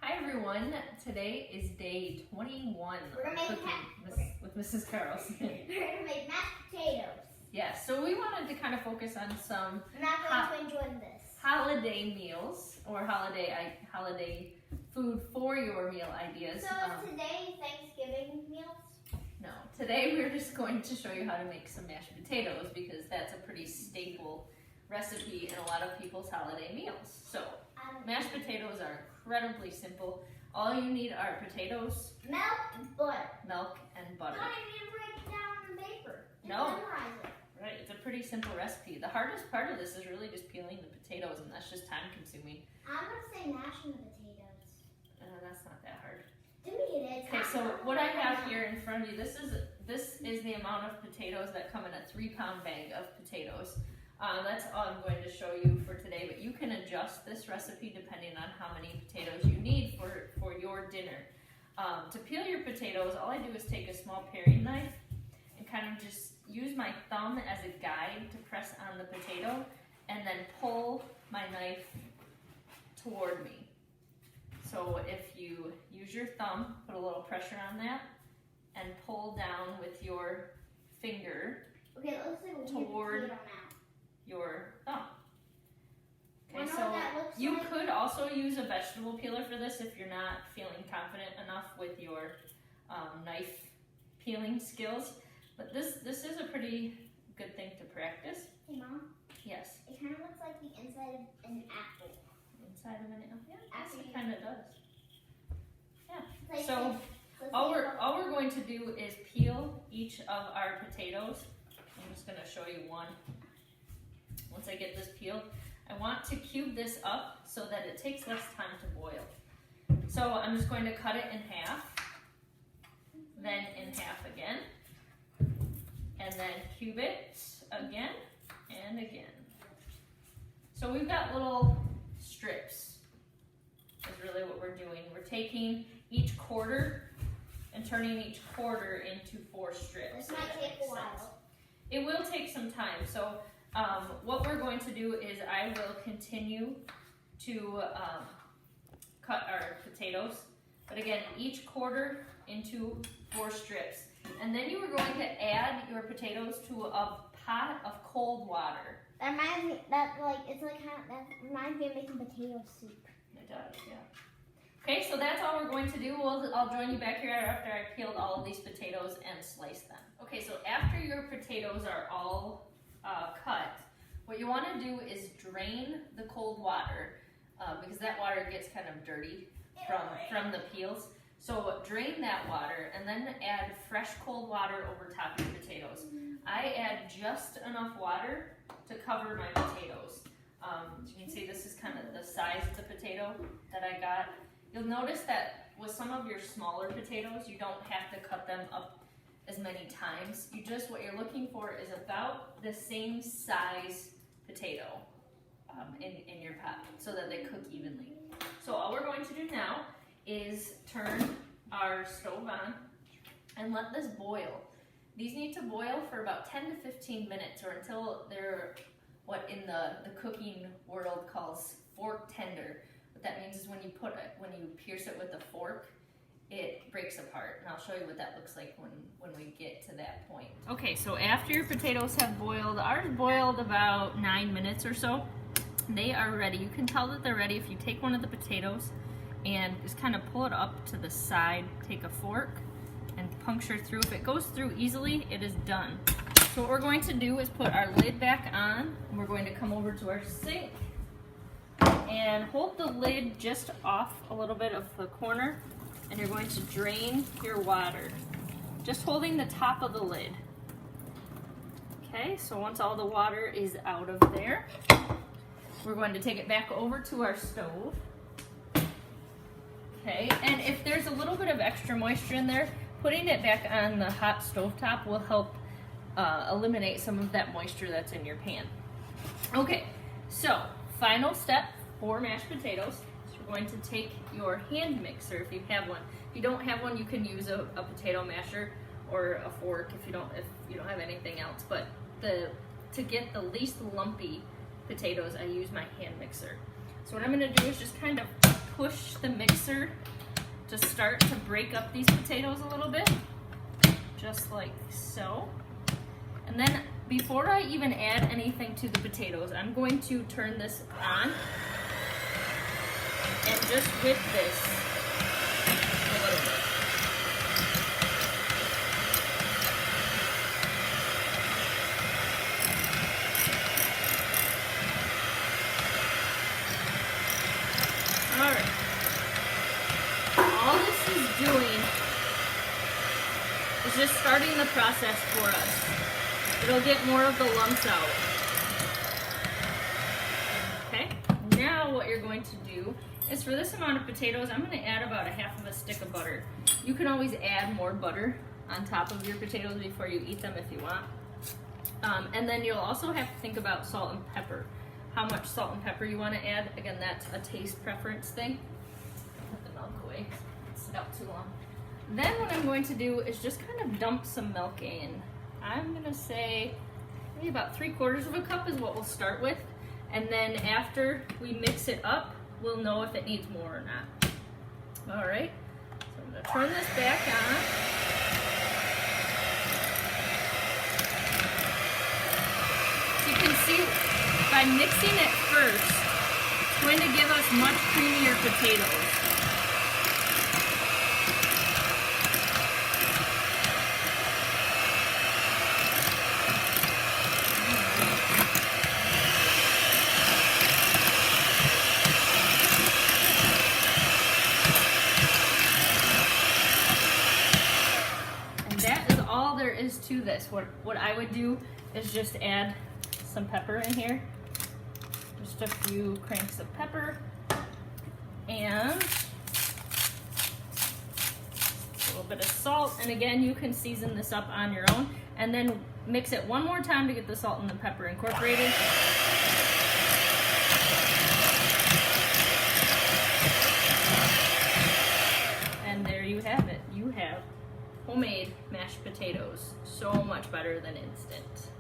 Hi everyone, today is day 21 of cooking with Mrs. Carlson. We're going to make mashed potatoes. Yes, so we wanted to kind of focus on some I'm not going to enjoy this. holiday meals or holiday food for your meal ideas. So is today Thanksgiving meals? No, today we're just going to show you how to make some mashed potatoes because that's a pretty staple recipe in a lot of people's holiday meals. So mashed potatoes are incredibly simple. All you need are potatoes, milk, and butter. Milk and butter. You don't even need to break it down on paper. No. Memorize it. Right, it's a pretty simple recipe. The hardest part of this is really just peeling the potatoes, and that's just time consuming. I'm going to say mashing the potatoes. That's not that hard. To me it is. Okay, so what I have here in front of you, this is the amount of potatoes that come in a 3-pound bag of potatoes. That's all I'm going to show you for today, but you can adjust this recipe depending on how many potatoes you need for your dinner. To peel your potatoes, all I do is take a small paring knife and kind of just use my thumb as a guide to press on the potato and then pull my knife toward me. So if you use your thumb, put a little pressure on that and pull down with your finger toward your thumb. Okay, so you could also use a vegetable peeler for this if you're not feeling confident enough with your knife peeling skills. But this is a pretty good thing to practice. Hey Mom? Yes? It kind of looks like the inside of an apple. Inside of an apple? Yeah, it kind of does. Yeah. Like So all we're going to do is peel each of our potatoes. I'm just going to show you one. Once I get this peeled, I want to cube this up so that it takes less time to boil. So I'm just going to cut it in half, then in half again, and then cube it again and again. So we've got little strips, is really what we're doing. We're taking each quarter and turning each quarter into 4 strips. This might take a while. It will take some time. So what we're going to do is I will continue to cut our potatoes, but again, each quarter into 4 strips. And then you are going to add your potatoes to a pot of cold water. That reminds me, that reminds me of making potato soup. It does, yeah. Okay, so that's all we're going to do. I'll join you back here after I peeled all of these potatoes and sliced them. Okay, so after your potatoes are all cut, what you want to do is drain the cold water because that water gets kind of dirty from the peels. So drain that water and then add fresh cold water over top of your potatoes. I add just enough water to cover my potatoes. As you can see, this is kind of the size of the potato that I got. You'll notice that with some of your smaller potatoes, you don't have to cut them up as many times. What you're looking for is about the same size potato in your pot so that they cook evenly. So all we're going to do now is turn our stove on and let this boil. These need to boil for about 10 to 15 minutes or until they're what in the cooking world calls fork tender. What that means is when you pierce it with a fork, it breaks apart, and I'll show you what that looks like when we get to that point. Okay, so after your potatoes have boiled, ours boiled about 9 minutes or so. They are ready. You can tell that they're ready if you take one of the potatoes and just kind of pull it up to the side, take a fork and puncture through. If it goes through easily, it is done. So what we're going to do is put our lid back on, and we're going to come over to our sink and hold the lid just off a little bit of the corner, and you're going to drain your water, just holding the top of the lid. Okay, so once all the water is out of there, we're going to take it back over to our stove. Okay, and if there's a little bit of extra moisture in there, putting it back on the hot stovetop will help eliminate some of that moisture that's in your pan. Okay, so final step for mashed potatoes. You're going to take your hand mixer if you have one. If you don't have one, you can use a potato masher or a fork if you don't have anything else. But to get the least lumpy potatoes, I use my hand mixer. So what I'm going to do is just kind of push the mix mixer to start to break up these potatoes a little bit, just like so. And then before I even add anything to the potatoes, I'm going to turn this on and just whip this a little bit. Alright. All this is doing is just starting the process for us. It'll get more of the lumps out. Okay, now what you're going to do is for this amount of potatoes, I'm going to add about a half of a stick of butter. You can always add more butter on top of your potatoes before you eat them if you want. And then you'll also have to think about salt and pepper. How much salt and pepper you want to add. Again, that's a taste preference thing. Put the milk away, it's sit out too long. Then what I'm going to do is just kind of dump some milk in. I'm gonna say maybe about 3/4 of a cup is what we'll start with. And then after we mix it up, we'll know if it needs more or not. All right, so I'm gonna turn this back on. So you can see by mixing it first, it's going to give us much creamier potatoes. There is to this. What I would do is just add some pepper in here, just a few cranks of pepper, and a little bit of salt. And again, you can season this up on your own, and then mix it one more time to get the salt and the pepper incorporated. And there you have it. You have homemade mashed potatoes. So much better than instant.